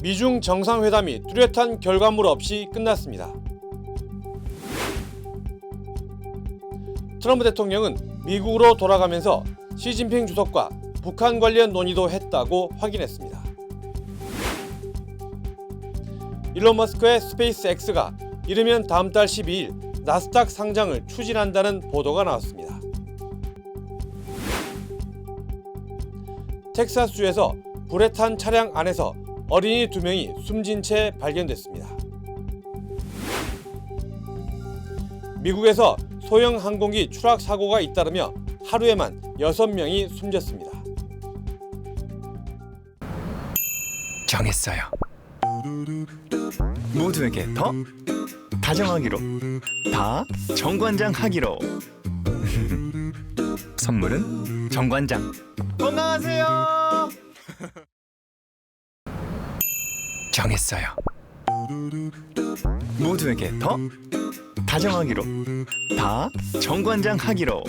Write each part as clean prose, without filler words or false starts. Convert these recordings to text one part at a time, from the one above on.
미중 정상회담이 뚜렷한 결과물 없이 끝났습니다. 트럼프 대통령은 미국으로 돌아가면서 시진핑 주석과 북한 관련 논의도 했다고 확인했습니다. 일론 머스크의 스페이스X가 이르면 다음 달 12일 나스닥 상장을 추진한다는 보도가 나왔습니다. 텍사스주에서 불에 탄 차량 안에서 어린이 2명이 숨진 채 발견됐습니다. 미국에서 소형 항공기 추락 사고가 잇따르며 하루에만 6명이 숨졌습니다. 정했어요. 모두에게 더 다정하기로, 다 정관장 하기로. 선물은 정관장. 건강하세요. 정했어요. 모두에게 더 다정하기로, 다 정관장 하기로.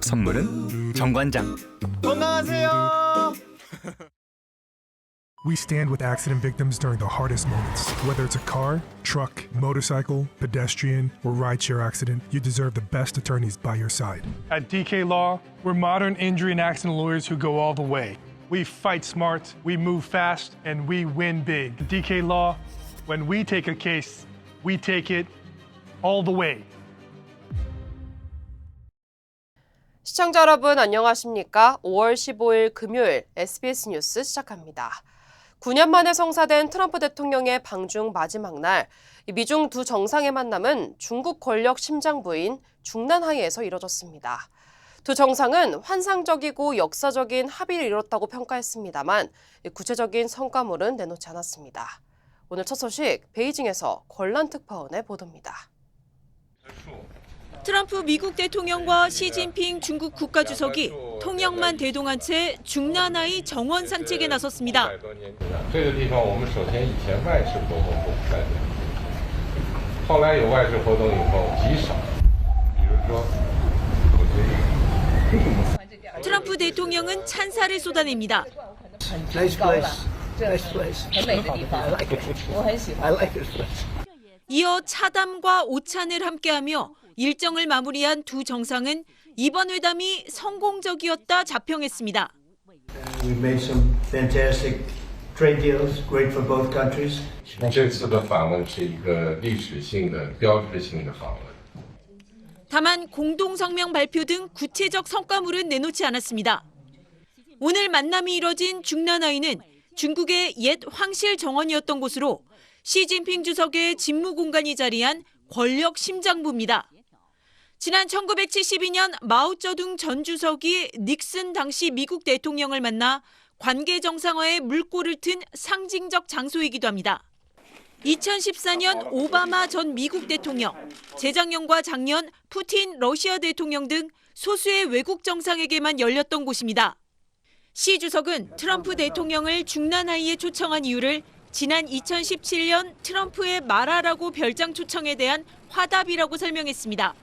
선물은 정관장. 건강하세요. We stand with accident victims during the hardest moments. Whether it's a car, truck, motorcycle, pedestrian, or rideshare accident, you deserve the best attorneys by your side. At DK Law, we're modern injury and accident lawyers who go all the way. We fight smart, we move fast, and we win big. At DK Law, when we take a case, we take it all the way. 시청자 여러분 안녕하십니까? 5월 15일 금요일 SBS 뉴스 시작합니다. 9년 만에 성사된 트럼프 대통령의 방중 마지막 날, 미중 두 정상의 만남은 중국 권력 심장부인 중난하이에서 이뤄졌습니다. 두 정상은 환상적이고 역사적인 합의를 이뤘다고 평가했습니다만 구체적인 성과물은 내놓지 않았습니다. 오늘 첫 소식 베이징에서 권란 특파원의 보도입니다. 트럼프 미국 대통령과 시진핑 중국 국가주석이 통영만 대동한 채 중난하이 정원 산책에 나섰습니다. 트럼프 대통령은 찬사를 쏟아냅니다. 이어 차담과 오찬을 함께하며 일정을 마무리한 두 정상은 이번 회담이 성공적이었다 자평했습니다. We've made some fantastic trade deals, great for both countries. 这次的访问是一个历史性的、标志性的访问。 다만 공동성명 발표 등 구체적 성과물은 내놓지 않았습니다. 오늘 만남이 이뤄진 중난하이는 중국의 옛 황실 정원이었던 곳으로 시진핑 주석의 직무 공간이 자리한 권력 심장부입니다. 지난 1972년 마오쩌둥 전 주석이 닉슨 당시 미국 대통령을 만나 관계 정상화에 물꼬를 튼 상징적 장소이기도 합니다. 2014년 오바마 전 미국 대통령, 재작년과 작년 푸틴 러시아 대통령 등 소수의 외국 정상에게만 열렸던 곳입니다. 시 주석은 트럼프 대통령을 중난하이에 초청한 이유를 지난 2017년 트럼프의 말하라고 별장 초청에 대한 화답이라고 설명했습니다.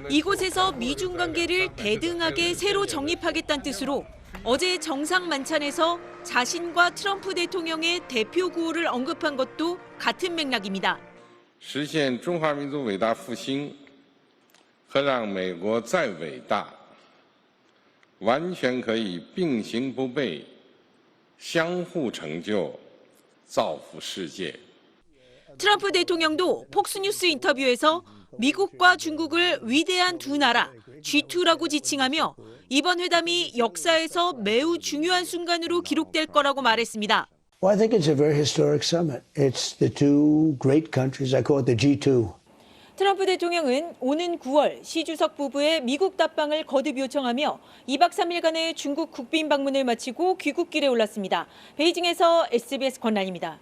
이곳에서 미중 관계를 대등하게 새로 정립하겠다는 뜻으로 어제 정상 만찬에서 자신과 트럼프 대통령의 대표 구호를 언급한 것도 같은 맥락입니다. 实现中华民族伟大复兴和让美国再伟大完全可以并行不悖相互成就造福世界 트럼프 대통령도 폭스뉴스 인터뷰에서 미국과 중국을 위대한 두 나라, G2라고 지칭하며 이번 회담이 역사에서 매우 중요한 순간으로 기록될 거라고 말했습니다. Well, I think it's a very historic summit. It's the two great countries. I call it the G2. 트럼프 대통령은 오는 9월 시 주석 부부의 미국 답방을 거듭 요청하며 2박 3일간의 중국 국빈 방문을 마치고 귀국길에 올랐습니다. 베이징에서 SBS 권란입니다.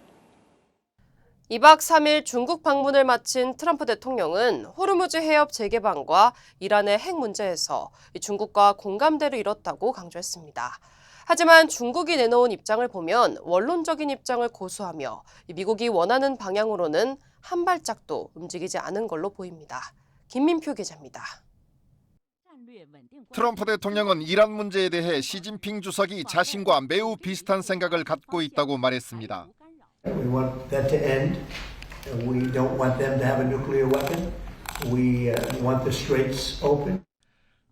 2박 3일 중국 방문을 마친 트럼프 대통령은 호르무즈 해협 재개방과 이란의 핵 문제에서 중국과 공감대를 이뤘다고 강조했습니다. 하지만 중국이 내놓은 입장을 보면 원론적인 입장을 고수하며 미국이 원하는 방향으로는 한 발짝도 움직이지 않은 걸로 보입니다. 김민표 기자입니다. 트럼프 대통령은 이란 문제에 대해 시진핑 주석이 자신과 매우 비슷한 생각을 갖고 있다고 말했습니다. We want that to end. We don't want them to have a nuclear weapon. We want the straits open.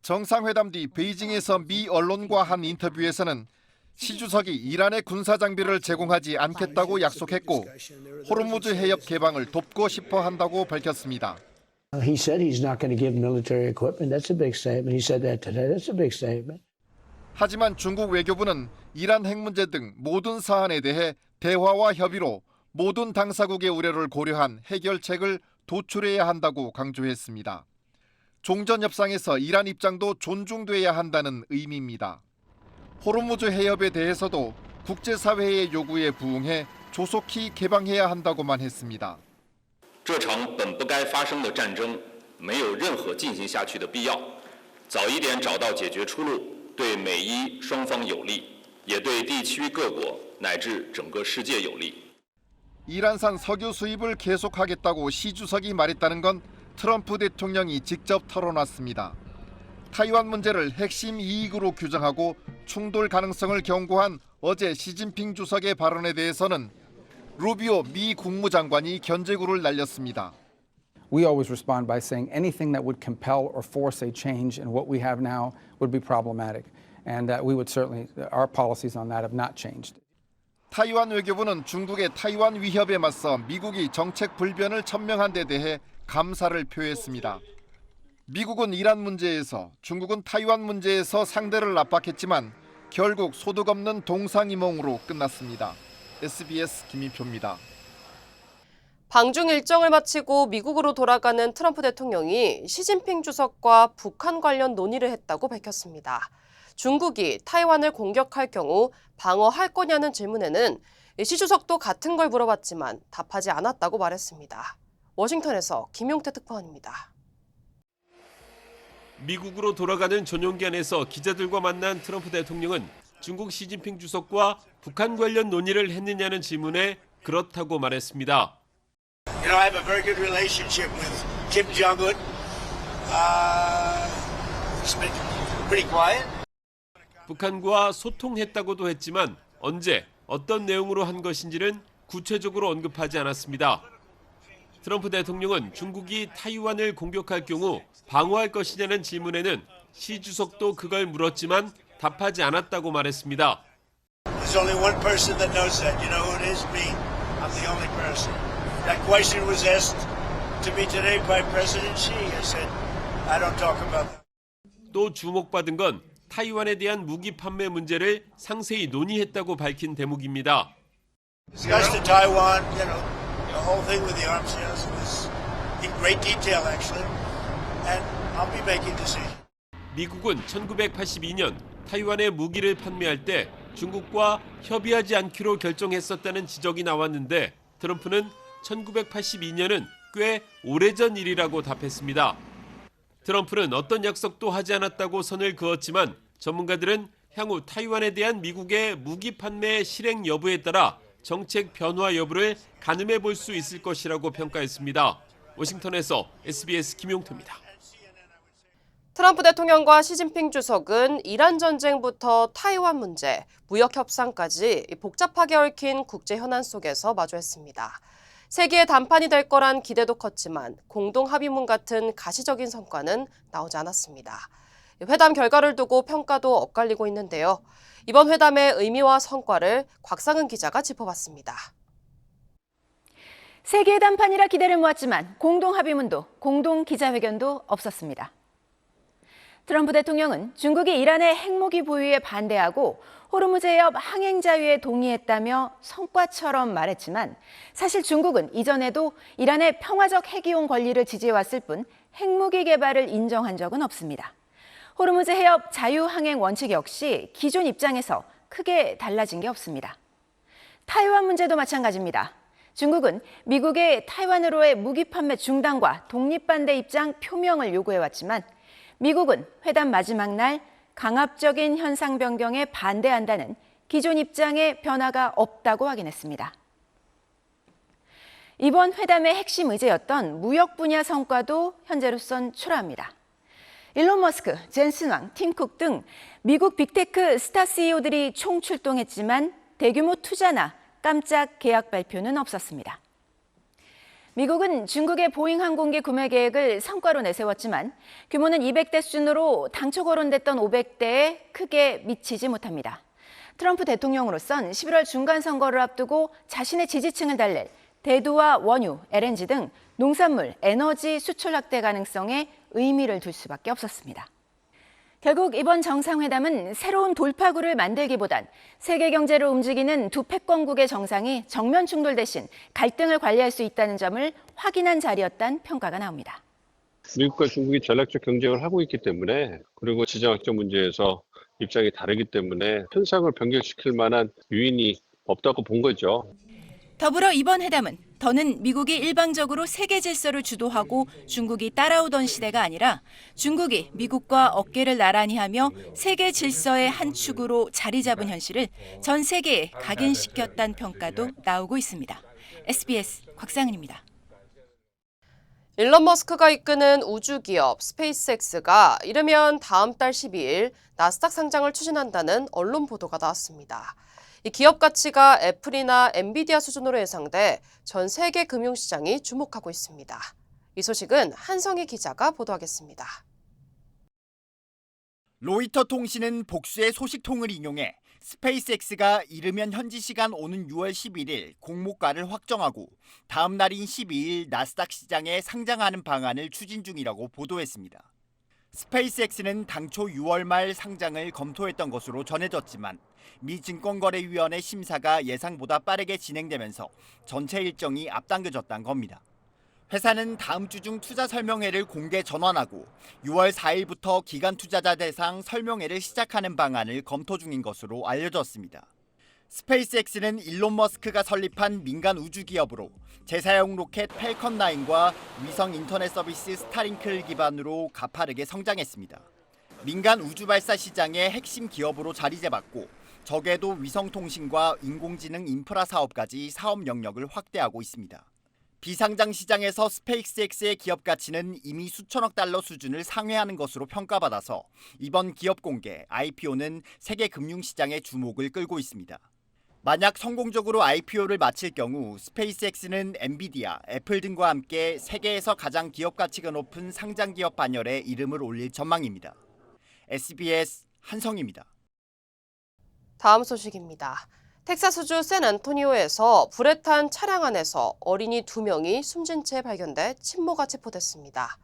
정상회담 뒤 베이징에서 미 언론과 한 인터뷰에서는 시 주석이 이란의 군사 장비를 제공하지 않겠다고 약속했고 호르무즈 해협 개방을 돕고 싶어 한다고 밝혔습니다. He said he's not going to give military equipment. That's a big statement. He said that today. That's a big statement. 하지만 중국 외교부는 이란 핵 문제 등 모든 사안에 대해 대화와 협의로 모든 당사국의 우려를 고려한 해결책을 도출해야 한다고 강조했습니다. 종전 협상에서 이란 입장도 존중돼야 한다는 의미입니다. 호르무즈 해협에 대해서도 국제사회의 요구에 부응해 조속히 개방해야 한다고만 했습니다. 这场本不该发生的战争没有任何进行下去的必要，早一点找到解决出路，对美伊双方有利，也对地区各国乃至整个世界有利。 이란산 석유 수입을 계속하겠다고 시 주석이 말했다는 건 트럼프 대통령이 직접 털어놨습니다. 타이완 문제를 핵심 이익으로 규정하고 충돌 가능성을 경고한 어제 시진핑 주석의 발언에 대해서는 루비오 미 국무장관이 견제구를 날렸습니다. We always respond by saying anything that would compel or force a change in what we have now would be problematic, and we would certainly our policies on that have not changed. 타이완 외교부는 중국의 타이완 위협에 맞서 미국이 정책 불변을 천명한 데 대해 감사를 표했습니다. 미국은 이란 문제에서, 중국은 타이완 문제에서 상대를 압박했지만 결국 소득 없는 동상이몽으로 끝났습니다. SBS 김인표입니다. 방중 일정을 마치고 미국으로 돌아가는 트럼프 대통령이 시진핑 주석과 북한 관련 논의를 했다고 밝혔습니다. 중국이 타이완을 공격할 경우 방어할 거냐는 질문에는 시 주석도 같은 걸 물어봤지만 답하지 않았다고 말했습니다. 워싱턴에서 김용태 특파원입니다. 미국으로 돌아가는 전용기 안에서 기자들과 만난 트럼프 대통령은 중국 시진핑 주석과 북한 관련 논의를 했느냐는 질문에 그렇다고 말했습니다. You know, I have a very good relationship with Kim Jong-un. It's been pretty quiet. 북한과 소통했다고도 했지만 언제, 어떤 내용으로 한 것인지는 구체적으로 언급하지 않았습니다. 트럼프 대통령은 중국이 타이완을 공격할 경우 방어할 것이냐는 질문에는 시 주석도 그걸 물었지만 답하지 않았다고 말했습니다. There's only one person that knows that. You know who it is? Me. I'm the only person. That question was asked to me today by President Xi. I said, I don't talk about that. 또 주목받은 건 타이완에 대한 무기 판매 문제를 상세히 논의했다고 밝힌 대목입니다. Discussed the Taiwan, you know, the whole thing with the arms sales was in great detail actually, and I'll be making decisions. 미국은 1982년 타이완에 무기를 판매할 때 중국과 협의하지 않기로 결정했었다는 지적이 나왔는데 트럼프는 1982년은 꽤 오래전 일이라고 답했습니다. 트럼프는 어떤 약속도 하지 않았다고 선을 그었지만 전문가들은 향후 타이완에 대한 미국의 무기 판매 실행 여부에 따라 정책 변화 여부를 가늠해 볼 수 있을 것이라고 평가했습니다. 워싱턴에서 SBS 김용태입니다. 트럼프 대통령과 시진핑 주석은 이란 전쟁부터 타이완 문제, 무역 협상까지 복잡하게 얽힌 국제 현안 속에서 마주했습니다. 세계의 단판이 될 거란 기대도 컸지만 공동 합의문 같은 가시적인 성과는 나오지 않았습니다. 회담 결과를 두고 평가도 엇갈리고 있는데요. 이번 회담의 의미와 성과를 곽상은 기자가 짚어봤습니다. 세계의 단판이라 기대를 모았지만 공동 합의문도 공동 기자회견도 없었습니다. 트럼프 대통령은 중국이 이란의 핵무기 보유에 반대하고 호르무즈 해협 항행 자유에 동의했다며 성과처럼 말했지만 사실 중국은 이전에도 이란의 평화적 핵이용 권리를 지지해왔을 뿐 핵무기 개발을 인정한 적은 없습니다. 호르무즈 해협 자유항행 원칙 역시 기존 입장에서 크게 달라진 게 없습니다. 타이완 문제도 마찬가지입니다. 중국은 미국의 타이완으로의 무기 판매 중단과 독립반대 입장 표명을 요구해왔지만 미국은 회담 마지막 날 강압적인 현상 변경에 반대한다는 기존 입장에 변화가 없다고 확인했습니다. 이번 회담의 핵심 의제였던 무역 분야 성과도 현재로선 초라합니다. 일론 머스크, 젠슨 왕, 팀 쿡 등 미국 빅테크 스타 CEO들이 총출동했지만 대규모 투자나 깜짝 계약 발표는 없었습니다. 미국은 중국의 보잉 항공기 구매 계획을 성과로 내세웠지만 규모는 200대 수준으로 당초 거론됐던 500대에 크게 미치지 못합니다. 트럼프 대통령으로선 11월 중간 선거를 앞두고 자신의 지지층을 달랠 대두와 원유, LNG 등 농산물, 에너지 수출 확대 가능성에 의미를 둘 수밖에 없었습니다. 결국 이번 정상회담은 새로운 돌파구를 만들기보단 세계 경제를 움직이는 두 패권국의 정상이 정면 충돌 대신 갈등을 관리할 수 있다는 점을 확인한 자리였다는 평가가 나옵니다. 미국과 중국이 전략적 경쟁을 하고 있기 때문에 그리고 지정학적 문제에서 입장이 다르기 때문에 현상을 변경시킬 만한 요인이 없다고 본 거죠. 더불어 이번 회담은 더는 미국이 일방적으로 세계 질서를 주도하고 중국이 따라오던 시대가 아니라 중국이 미국과 어깨를 나란히 하며 세계 질서의 한 축으로 자리 잡은 현실을 전 세계에 각인시켰다는 평가도 나오고 있습니다. SBS 곽상은입니다. 일론 머스크가 이끄는 우주기업 스페이스X가 이르면 다음 달 12일 나스닥 상장을 추진한다는 언론 보도가 나왔습니다. 이 기업 가치가 애플이나 엔비디아 수준으로 예상돼 전 세계 금융시장이 주목하고 있습니다. 이 소식은 한성희 기자가 보도하겠습니다. 로이터 통신은 복수의 소식통을 인용해 스페이스X가 이르면 현지 시간 오는 6월 11일 공모가를 확정하고 다음 날인 12일 나스닥 시장에 상장하는 방안을 추진 중이라고 보도했습니다. 스페이스X는 당초 6월 말 상장을 검토했던 것으로 전해졌지만 미 증권거래위원회 심사가 예상보다 빠르게 진행되면서 전체 일정이 앞당겨졌다는 겁니다. 회사는 다음 주 중 투자 설명회를 공개 전환하고 6월 4일부터 기관 투자자 대상 설명회를 시작하는 방안을 검토 중인 것으로 알려졌습니다. 스페이스X는 일론 머스크가 설립한 민간 우주 기업으로 재사용 로켓 팰컨 9과 위성 인터넷 서비스 스타링크를 기반으로 가파르게 성장했습니다. 민간 우주 발사 시장의 핵심 기업으로 자리 잡았고 적에도 위성 통신과 인공지능 인프라 사업까지 사업 영역을 확대하고 있습니다. 비상장 시장에서 스페이스X의 기업 가치는 이미 수천억 달러 수준을 상회하는 것으로 평가받아서 이번 기업 공개 IPO는 세계 금융시장의 주목을 끌고 있습니다. 만약 성공적으로 IPO를 마칠 경우 스페이스X는 엔비디아, 애플 등과 함께 세계에서 가장 기업 가치가 높은 상장 기업 반열에 이름을 올릴 전망입니다. SBS 한성희입니다. 다음 소식입니다. 텍사스주 샌안토니오에서 불에 탄 차량 안에서 어린이 2명이 숨진 채 발견돼 친모가 체포됐습니다.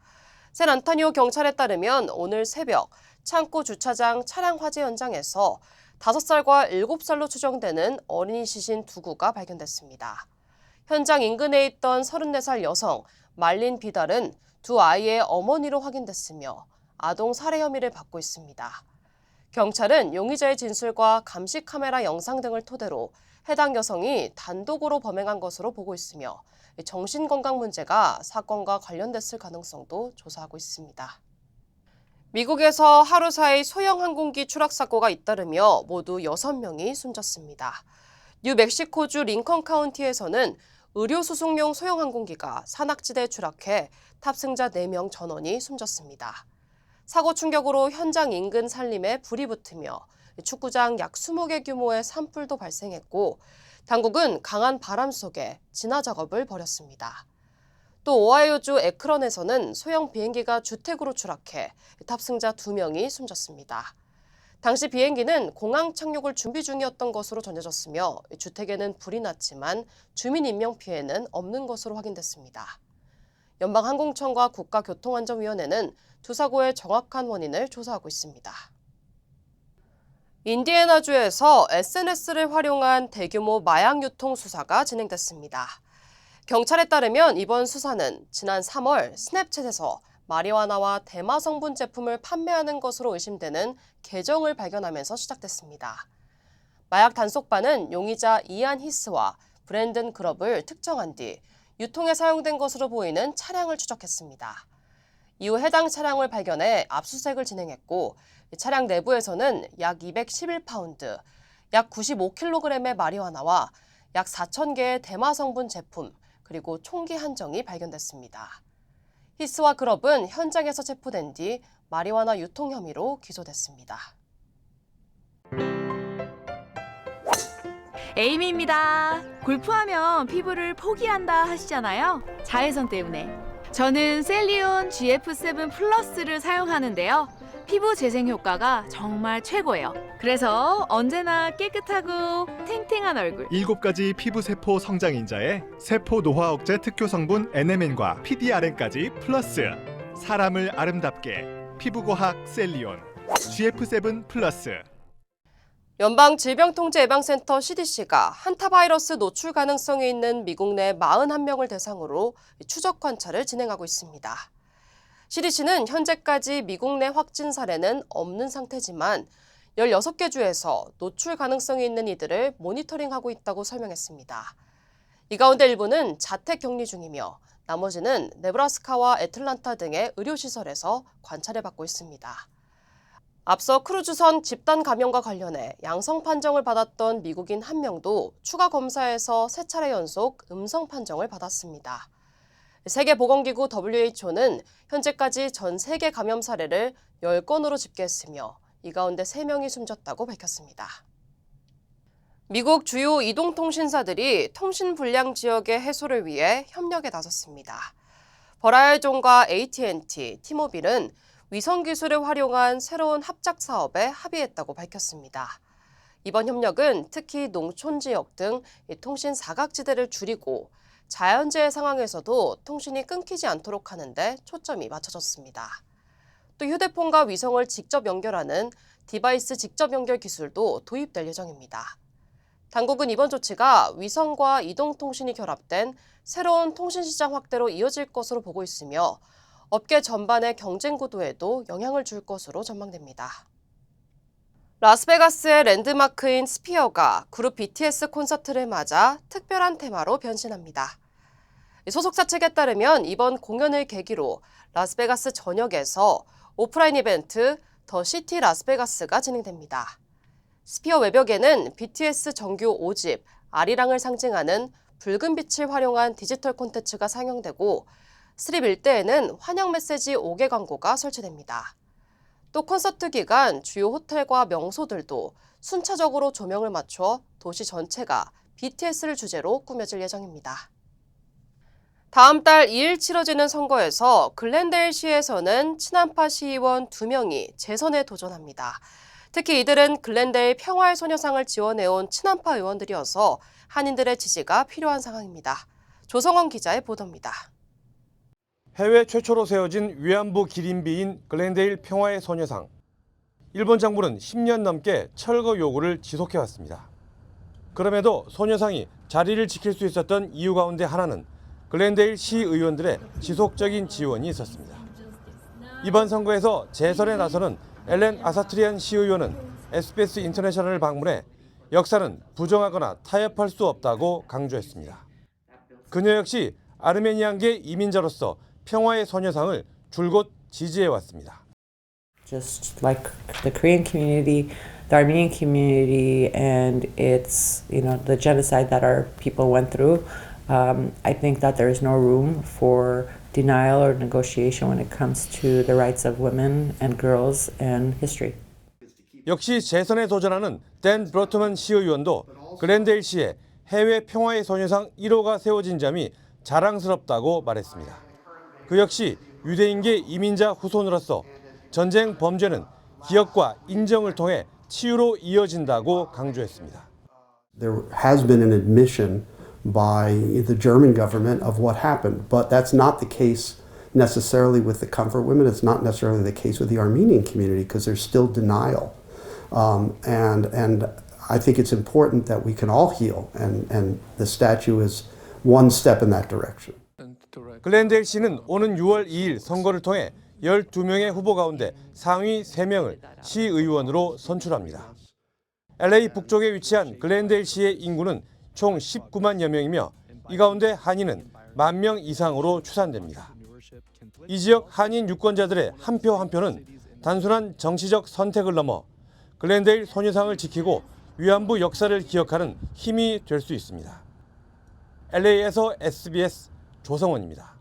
샌안토니오 경찰에 따르면 오늘 새벽 창고 주차장 차량 화재 현장에서 5살과 7살로 추정되는 어린이 시신 2구가 발견됐습니다. 현장 인근에 있던 34살 여성 말린 비달은 두 아이의 어머니로 확인됐으며 아동 살해 혐의를 받고 있습니다. 경찰은 용의자의 진술과 감시 카메라 영상 등을 토대로 해당 여성이 단독으로 범행한 것으로 보고 있으며 정신건강 문제가 사건과 관련됐을 가능성도 조사하고 있습니다. 미국에서 하루 사이 소형 항공기 추락 사고가 잇따르며 모두 6명이 숨졌습니다. 뉴멕시코주 링컨 카운티에서는 의료 수송용 소형 항공기가 산악지대에 추락해 탑승자 4명 전원이 숨졌습니다. 사고 충격으로 현장 인근 산림에 불이 붙으며 축구장 약 20개 규모의 산불도 발생했고 당국은 강한 바람 속에 진화 작업을 벌였습니다. 또 오하이오주 에크런에서는 소형 비행기가 주택으로 추락해 탑승자 2명이 숨졌습니다. 당시 비행기는 공항 착륙을 준비 중이었던 것으로 전해졌으며 주택에는 불이 났지만 주민 인명 피해는 없는 것으로 확인됐습니다. 연방항공청과 국가교통안전위원회는 두 사고의 정확한 원인을 조사하고 있습니다. 인디애나주에서 SNS를 활용한 대규모 마약 유통 수사가 진행됐습니다. 경찰에 따르면 이번 수사는 지난 3월 스냅챗에서 마리화나와 대마 성분 제품을 판매하는 것으로 의심되는 계정을 발견하면서 시작됐습니다. 마약 단속반은 용의자 이안 히스와 브랜든 그럽을 특정한 뒤 유통에 사용된 것으로 보이는 차량을 추적했습니다. 이후 해당 차량을 발견해 압수수색을 진행했고 차량 내부에서는 약 211파운드, 약 95kg의 마리화나와 약 4,000개의 대마 성분 제품, 그리고 총기 한 정이 발견됐습니다. 히스와 그럽은 현장에서 체포된 뒤 마리화나 유통 혐의로 기소됐습니다. 에이미입니다. 골프하면 피부를 포기한다 하시잖아요. 자외선 때문에. 저는 셀리온 GF7 플러스를 사용하는데요. 피부 재생 효과가 정말 최고예요. 그래서 언제나 깨끗하고 탱탱한 얼굴. 7가지 피부세포 성장인자에 세포 노화 억제 특효 성분 NMN과 PDRN까지 플러스. 사람을 아름답게 피부과학 셀리온 GF7 플러스. 연방질병통제예방센터 CDC가 한타바이러스 노출 가능성이 있는 미국 내 41명을 대상으로 추적 관찰을 진행하고 있습니다. CDC는 현재까지 미국 내 확진 사례는 없는 상태지만 16개 주에서 노출 가능성이 있는 이들을 모니터링하고 있다고 설명했습니다. 이 가운데 일부는 자택 격리 중이며 나머지는 네브라스카와 애틀란타 등의 의료시설에서 관찰을 받고 있습니다. 앞서 크루즈선 집단 감염과 관련해 양성 판정을 받았던 미국인 1명도 추가 검사에서 3차례 연속 음성 판정을 받았습니다. 세계보건기구 WHO는 현재까지 전 세계 감염 사례를 10건으로 집계했으며 이 가운데 3명이 숨졌다고 밝혔습니다. 미국 주요 이동통신사들이 통신 불량 지역의 해소를 위해 협력에 나섰습니다. 버라이존과 AT&T, 티모빌은 위성 기술을 활용한 새로운 합작 사업에 합의했다고 밝혔습니다. 이번 협력은 특히 농촌 지역 등 통신 사각지대를 줄이고 자연재해 상황에서도 통신이 끊기지 않도록 하는 데 초점이 맞춰졌습니다. 또 휴대폰과 위성을 직접 연결하는 디바이스 직접 연결 기술도 도입될 예정입니다. 당국은 이번 조치가 위성과 이동통신이 결합된 새로운 통신시장 확대로 이어질 것으로 보고 있으며 업계 전반의 경쟁 구도에도 영향을 줄 것으로 전망됩니다. 라스베가스의 랜드마크인 스피어가 그룹 BTS 콘서트를 맞아 특별한 테마로 변신합니다. 소속사 측에 따르면 이번 공연을 계기로 라스베가스 전역에서 오프라인 이벤트 더 시티 라스베가스가 진행됩니다. 스피어 외벽에는 BTS 정규 5집 아리랑을 상징하는 붉은 빛을 활용한 디지털 콘텐츠가 상영되고 스트립 일대에는 환영 메시지 5개 광고가 설치됩니다. 또 콘서트 기간 주요 호텔과 명소들도 순차적으로 조명을 맞춰 도시 전체가 BTS를 주제로 꾸며질 예정입니다. 다음 달 2일 치러지는 선거에서 글렌데일시에서는 친한파 시의원 2명이 재선에 도전합니다. 특히 이들은 글렌데일 평화의 소녀상을 지원해온 친한파 의원들이어서 한인들의 지지가 필요한 상황입니다. 조성원 기자의 보도입니다. 해외 최초로 세워진 위안부 기린비인 글렌데일 평화의 소녀상. 일본 정부는 10년 넘게 철거 요구를 지속해왔습니다. 그럼에도 소녀상이 자리를 지킬 수 있었던 이유 가운데 하나는 글렌데일 시의원들의 지속적인 지원이 있었습니다. 이번 선거에서 재선에 나서는 엘렌 아사트리안 시의원은 SBS 인터내셔널을 방문해 역사는 부정하거나 타협할 수 없다고 강조했습니다. 그녀 역시 아르메니안계 이민자로서 평화의 소녀상을 줄곧 지지해왔습니다. Just like the Korean community, the Armenian community, and it's the genocide that our people went through. I think that there is no room for denial or negotiation when it comes to the rights of women and girls and history. 역시 재선에 도전하는 댄 브로트먼 시의원도 글렌데일시에 해외 평화의 소녀상 1호가 세워진 점이 자랑스럽다고 말했습니다. 그 역시 유대인계 이민자 후손으로서 전쟁 범죄는 기억과 인정을 통해 치유로 이어진다고 강조했습니다. There has been an admission by the German government of what happened, but that's not the case necessarily with the comfort women. It's not necessarily the case with the Armenian community because there's still denial. And I think it's important that we can all heal, and the statue is one step in that direction. 글렌데일 시는 오는 6월 2일 선거를 통해 12명의 후보 가운데 상위 3명을 시의원으로 선출합니다. LA 북쪽에 위치한 글렌데일 시의 인구는 총 19만여 명이며 이 가운데 한인은 1만 명 이상으로 추산됩니다. 이 지역 한인 유권자들의 한 표 한 표는 단순한 정치적 선택을 넘어 글렌데일 소녀상을 지키고 위안부 역사를 기억하는 힘이 될 수 있습니다. LA에서 SBS 조성원입니다.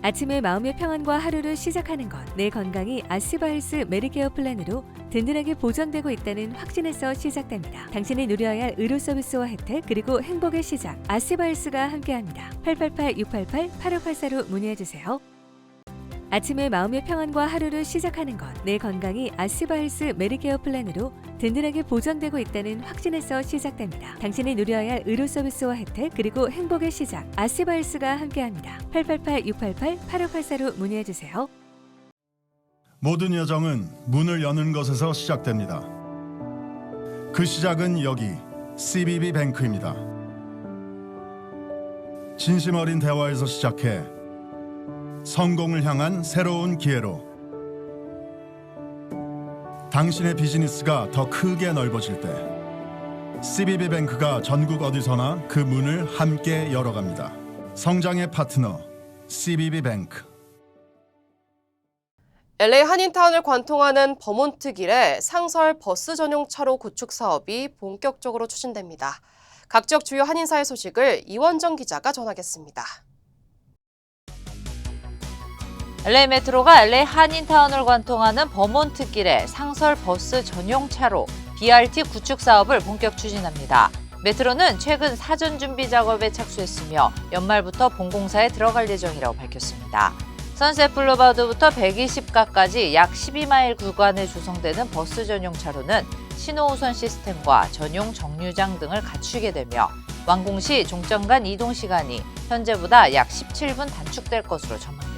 아침에 마음의 평안과 하루를 시작하는 것. 내 건강이 아스바헬스 메디케어 플랜으로 든든하게 보장되고 있다는 확신에서 시작됩니다. 당신이 누려야 할 의료 서비스와 혜택 그리고 행복의 시작. 아스바헬스가 함께합니다. 888-688-8584로 문의해주세요. 아침에 마음의 평안과 하루를 시작하는 것. 내 건강이 아스바헬스 메디케어 플랜으로 든든하게 보장되고 있다는 확신에서 시작됩니다. 당신이 누려야 할 의료 서비스와 혜택 그리고 행복의 시작. 아스바헬스가 함께합니다. 888-688-8584로 문의해주세요. 모든 여정은 문을 여는 것에서 시작됩니다. 그 시작은 여기 CBB 뱅크입니다. 진심 어린 대화에서 시작해 성공을 향한 새로운 기회로 당신의 비즈니스가 더 크게 넓어질 때 CBB 뱅크가 전국 어디서나 그 문을 함께 열어갑니다. 성장의 파트너 CBB 뱅크. LA 한인타운을 관통하는 버몬트 길에 상설 버스 전용 차로 구축 사업이 본격적으로 추진됩니다. 각 지역 주요 한인사회 소식을 이원정 기자가 전하겠습니다. LA 메트로가 LA 한인타운을 관통하는 버몬트 길에 상설 버스 전용 차로 BRT 구축 사업을 본격 추진합니다. 메트로는 최근 사전 준비 작업에 착수했으며 연말부터 본공사에 들어갈 예정이라고 밝혔습니다. 선셋 블루바드부터 120가까지 약 12마일 구간에 조성되는 버스 전용 차로는 신호우선 시스템과 전용 정류장 등을 갖추게 되며 완공 시 종점 간 이동 시간이 현재보다 약 17분 단축될 것으로 전망됩니다.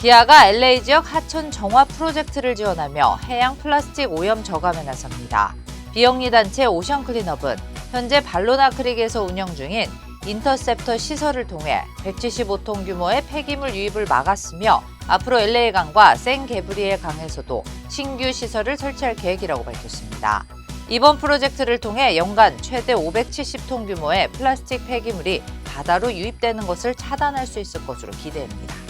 기아가 LA 지역 하천 정화 프로젝트를 지원하며 해양 플라스틱 오염 저감에 나섭니다. 비영리 단체 오션 클린업은 현재 발로나 크릭에서 운영 중인 인터셉터 시설을 통해 175톤 규모의 폐기물 유입을 막았으며 앞으로 LA 강과 샌 게브리엘 강에서도 신규 시설을 설치할 계획이라고 밝혔습니다. 이번 프로젝트를 통해 연간 최대 570톤 규모의 플라스틱 폐기물이 바다로 유입되는 것을 차단할 수 있을 것으로 기대됩니다.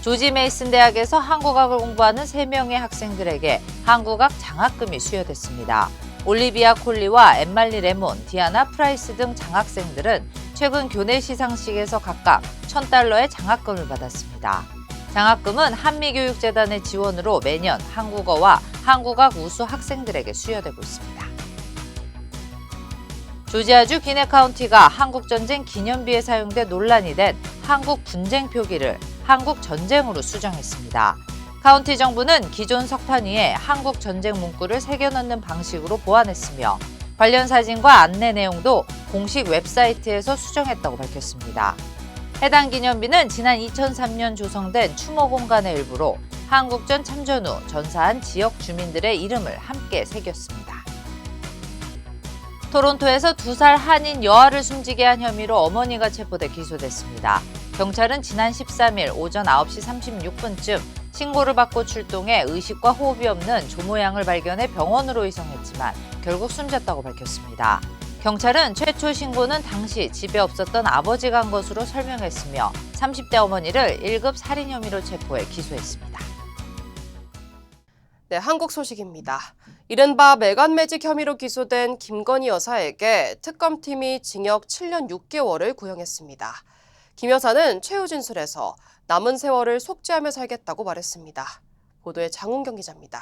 조지 메이슨 대학에서 한국학을 공부하는 3명의 학생들에게 한국학 장학금이 수여됐습니다. 올리비아 콜리와 엠말리 레몬, 디아나 프라이스 등 장학생들은 최근 교내 시상식에서 각각 $1,000의 장학금을 받았습니다. 장학금은 한미교육재단의 지원으로 매년 한국어와 한국학 우수 학생들에게 수여되고 있습니다. 조지아주 기내 카운티가 한국전쟁 기념비에 사용돼 논란이 된 한국 분쟁 표기를 한국 전쟁으로 수정했습니다. 카운티 정부는 기존 석판 위에 한국 전쟁 문구를 새겨넣는 방식으로 보완했으며 관련 사진과 안내 내용도 공식 웹사이트에서 수정했다고 밝혔습니다. 해당 기념비는 지난 2003년 조성된 추모 공간의 일부로 한국전 참전 후 전사한 지역 주민들의 이름을 함께 새겼습니다. 토론토에서 2살 한인 여아를 숨지게 한 혐의로 어머니가 체포돼 기소됐습니다. 경찰은 지난 13일 오전 9시 36분쯤 신고를 받고 출동해 의식과 호흡이 없는 조모 양을 발견해 병원으로 이송했지만 결국 숨졌다고 밝혔습니다. 경찰은 최초 신고는 당시 집에 없었던 아버지가 한 것으로 설명했으며 30대 어머니를 1급 살인 혐의로 체포해 기소했습니다. 네, 한국 소식입니다. 이른바 매관 매직 혐의로 기소된 김건희 여사에게 특검팀이 징역 7년 6개월을 구형했습니다. 김 여사는 최후 진술에서 남은 세월을 속죄하며 살겠다고 말했습니다. 보도에 장훈경 기자입니다.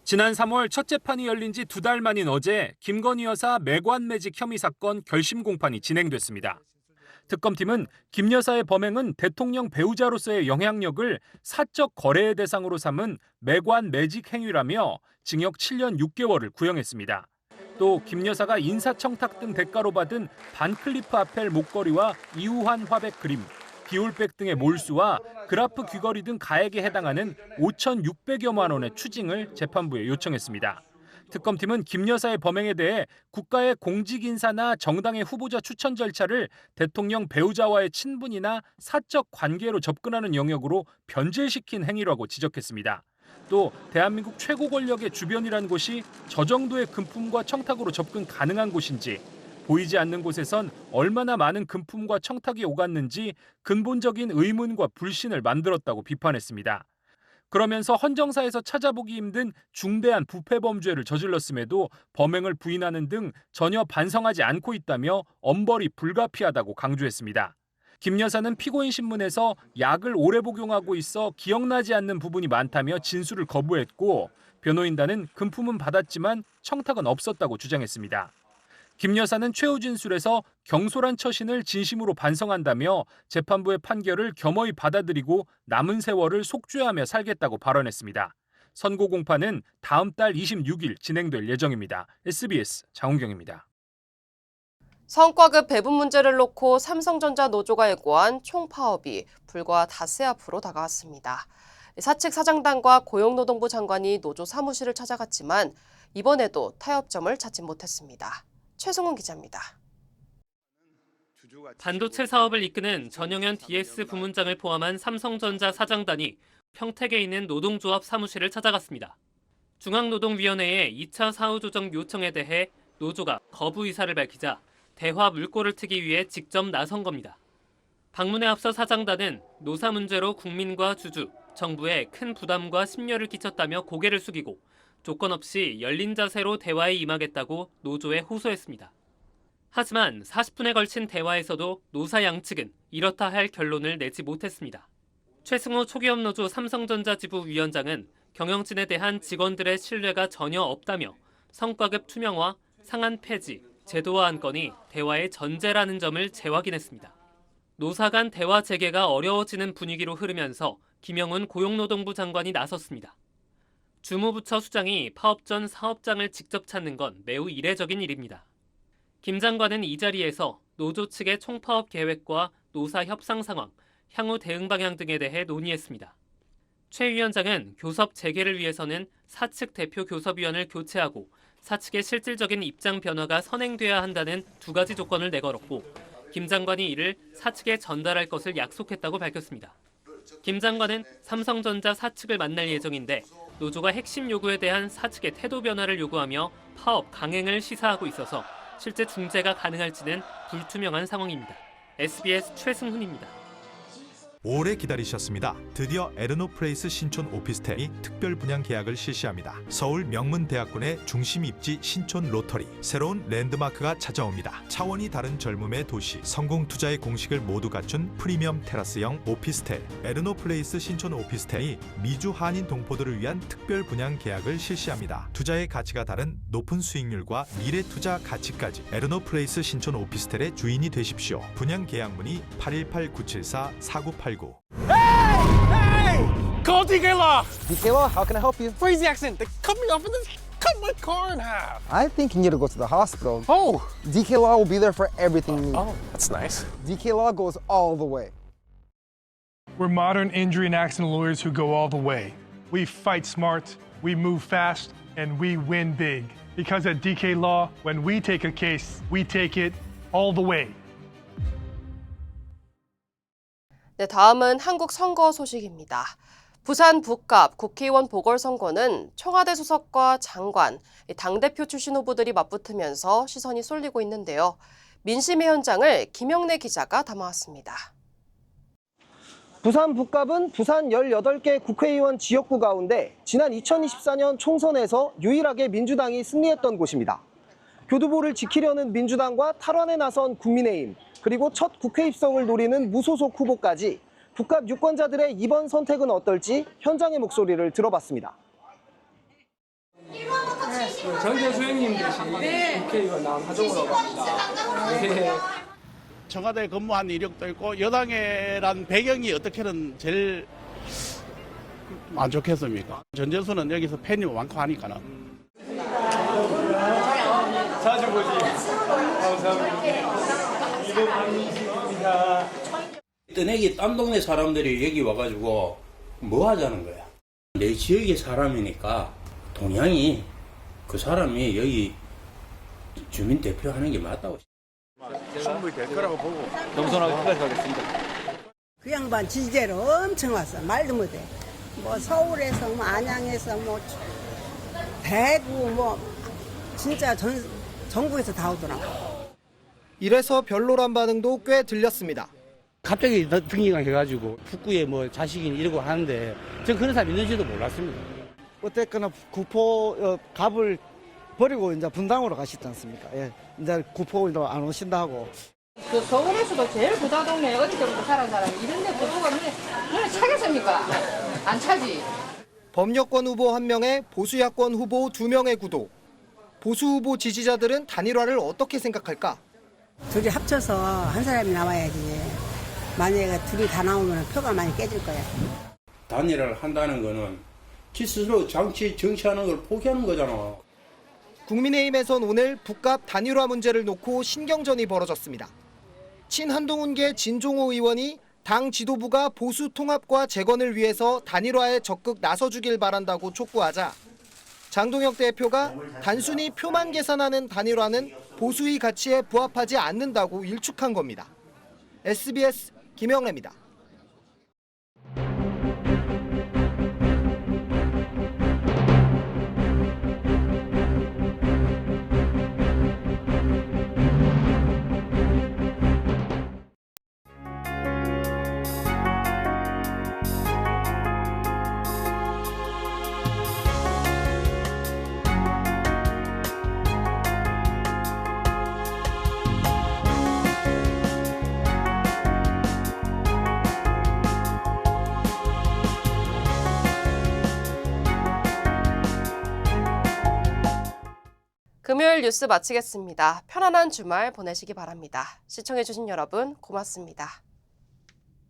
지난 3월 첫 재판이 열린 지 2달 만인 어제 김건희 여사 매관 매직 혐의 사건 결심 공판이 진행됐습니다. 특검팀은 김 여사의 범행은 대통령 배우자로서의 영향력을 사적 거래의 대상으로 삼은 매관 매직 행위라며 징역 7년 6개월을 구형했습니다. 또 김 여사가 인사청탁 등 대가로 받은 반클리프 아펠 목걸이와 이우환 화백 그림, 비올백 등의 몰수와 그라프 귀걸이 등 가액에 해당하는 5,600여만 원의 추징을 재판부에 요청했습니다. 특검팀은 김 여사의 범행에 대해 국가의 공직 인사나 정당의 후보자 추천 절차를 대통령 배우자와의 친분이나 사적 관계로 접근하는 영역으로 변질시킨 행위라고 지적했습니다. 또 대한민국 최고 권력의 주변이란 곳이 저 정도의 금품과 청탁으로 접근 가능한 곳인지, 보이지 않는 곳에선 얼마나 많은 금품과 청탁이 오갔는지 근본적인 의문과 불신을 만들었다고 비판했습니다. 그러면서 헌정사에서 찾아보기 힘든 중대한 부패 범죄를 저질렀음에도 범행을 부인하는 등 전혀 반성하지 않고 있다며 엄벌이 불가피하다고 강조했습니다. 김 여사는 피고인 신문에서 약을 오래 복용하고 있어 기억나지 않는 부분이 많다며 진술을 거부했고 변호인단은 금품은 받았지만 청탁은 없었다고 주장했습니다. 김 여사는 최후 진술에서 경솔한 처신을 진심으로 반성한다며 재판부의 판결을 겸허히 받아들이고 남은 세월을 속죄하며 살겠다고 발언했습니다. 선고 공판은 다음 달 26일 진행될 예정입니다. SBS 장훈경입니다. 성과급 배분 문제를 놓고 삼성전자 노조가 예고한 총파업이 불과 닷새 앞으로 다가왔습니다. 사측 사장단과 고용노동부 장관이 노조 사무실을 찾아갔지만 이번에도 타협점을 찾지 못했습니다. 최승훈 기자입니다. 반도체 사업을 이끄는 전영현 DS 부문장을 포함한 삼성전자 사장단이 평택에 있는 노동조합 사무실을 찾아갔습니다. 중앙노동위원회의 2차 사후조정 요청에 대해 노조가 거부 의사를 밝히자 대화 물꼬를 트기 위해 직접 나선 겁니다. 방문에 앞서 사장단은 노사 문제로 국민과 주주, 정부에 큰 부담과 심려를 끼쳤다며 고개를 숙이고 조건 없이 열린 자세로 대화에 임하겠다고 노조에 호소했습니다. 하지만 40분에 걸친 대화에서도 노사 양측은 이렇다 할 결론을 내지 못했습니다. 최승호 초기업노조 삼성전자 지부 위원장은 경영진에 대한 직원들의 신뢰가 전혀 없다며 성과급 투명화, 상한 폐지, 제도화 안건이 대화의 전제라는 점을 재확인했습니다. 노사 간 대화 재개가 어려워지는 분위기로 흐르면서 김영훈 고용노동부 장관이 나섰습니다. 주무부처 수장이 파업 전 사업장을 직접 찾는 건 매우 이례적인 일입니다. 김 장관은 이 자리에서 노조 측의 총파업 계획과 노사 협상 상황, 향후 대응 방향 등에 대해 논의했습니다. 최 위원장은 교섭 재개를 위해서는 사측 대표 교섭위원을 교체하고 사측의 실질적인 입장 변화가 선행돼야 한다는 두 가지 조건을 내걸었고 김 장관이 이를 사측에 전달할 것을 약속했다고 밝혔습니다. 김 장관은 삼성전자 사측을 만날 예정인데 노조가 핵심 요구에 대한 사측의 태도 변화를 요구하며 파업 강행을 시사하고 있어서 실제 중재가 가능할지는 불투명한 상황입니다. SBS 최승훈입니다. 오래 기다리셨습니다. 드디어 에르노플레이스 신촌 오피스텔이 특별 분양 계약을 실시합니다. 서울 명문대학군의 중심 입지 신촌 로터리, 새로운 랜드마크가 찾아옵니다. 차원이 다른 젊음의 도시, 성공 투자의 공식을 모두 갖춘 프리미엄 테라스형 오피스텔, 에르노플레이스 신촌 오피스텔이 미주 한인 동포들을 위한 특별 분양 계약을 실시합니다. 투자의 가치가 다른 높은 수익률과 미래 투자 가치까지 에르노플레이스 신촌 오피스텔의 주인이 되십시오. 분양 계약 문의 818-974-4989. Hey! Call DK Law! DK Law, how can I help you? Crazy accident. They cut me off and just cut my car in half. I think you need to go to the hospital. Oh! DK Law will be there for everything you need. Oh, that's nice. DK Law goes all the way. We're modern injury and accident lawyers who go all the way. We fight smart, we move fast, and we win big. Because at DK Law, when we take a case, we take it all the way. 네, 다음은 한국 선거 소식입니다. 부산 북갑 국회의원 보궐선거는 청와대 수석과 장관, 당대표 출신 후보들이 맞붙으면서 시선이 쏠리고 있는데요. 민심의 현장을 김영래 기자가 담아왔습니다. 부산 북갑은 부산 18개 국회의원 지역구 가운데 지난 2024년 총선에서 유일하게 민주당이 승리했던 곳입니다. 교두보를 지키려는 민주당과 탈환에 나선 국민의힘, 그리고 첫 국회 입성을 노리는 무소속 후보까지 북갑 유권자들의 이번 선택은 어떨지 현장의 목소리를 들어봤습니다. 정재 수행님 대신 국회의원 나온 하정우라고 합니다. 네. 청와대에 근무한 이력도 있고 여당이란 배경이 어떻게든 제일 안 좋겠습니까? 전재수는 여기서 팬이 많고 하니까는. 자주 보지. 감사합니다. 떠내기 딴 동네 사람들이 여기 와가지고 뭐 하자는 거야. 내 지역의 사람이니까 동양이 그 사람이 여기 주민 대표하는 게 맞다고. 충분히 될 거라고 보고 겸손하게 끝까지 가겠습니다. 그 양반 지지자로 엄청 왔어. 말도 못해. 뭐 서울에서 뭐 안양에서 뭐 대구 뭐 진짜 전국에서 다 오더라고. 이래서 별로란 반응도 꽤 들렸습니다. 갑자기 등기가 해가지고 북구에 뭐 자식이 이러고 하는데 전 그런 사람 있는지도 몰랐습니다. 어쨌거나 구포 갑을 버리고 이제 분당으로 가시지 않습니까? 예. 이제 구포로 안 오신다 하고. 그 서울에서도 제일 부자 동네 어릴 때부터 살아온 사람이 이런 데 구포가 눈에 차겠습니까? 안 차지. 범여권 후보 1명에 보수야권 후보 2명의 구도. 보수 후보 지지자들은 단일화를 어떻게 생각할까? 둘이 합쳐서 한 사람이 나와야지. 만약에 둘이 다 나오면 표가 많이 깨질 거야. 단일화를 한다는 거는 지 스스로 정치하는 걸 포기하는 거잖아. 국민의힘에선 오늘 북갑 단일화 문제를 놓고 신경전이 벌어졌습니다. 친한동훈계 진종호 의원이 당 지도부가 보수 통합과 재건을 위해서 단일화에 적극 나서주길 바란다고 촉구하자 장동혁 대표가 단순히 표만 계산하는 단일화는 보수의 가치에 부합하지 않는다고 일축한 겁니다. SBS 김영래입니다. 금요일 뉴스 마치겠습니다. 편안한 주말 보내시기 바랍니다. 시청해주신 여러분 고맙습니다.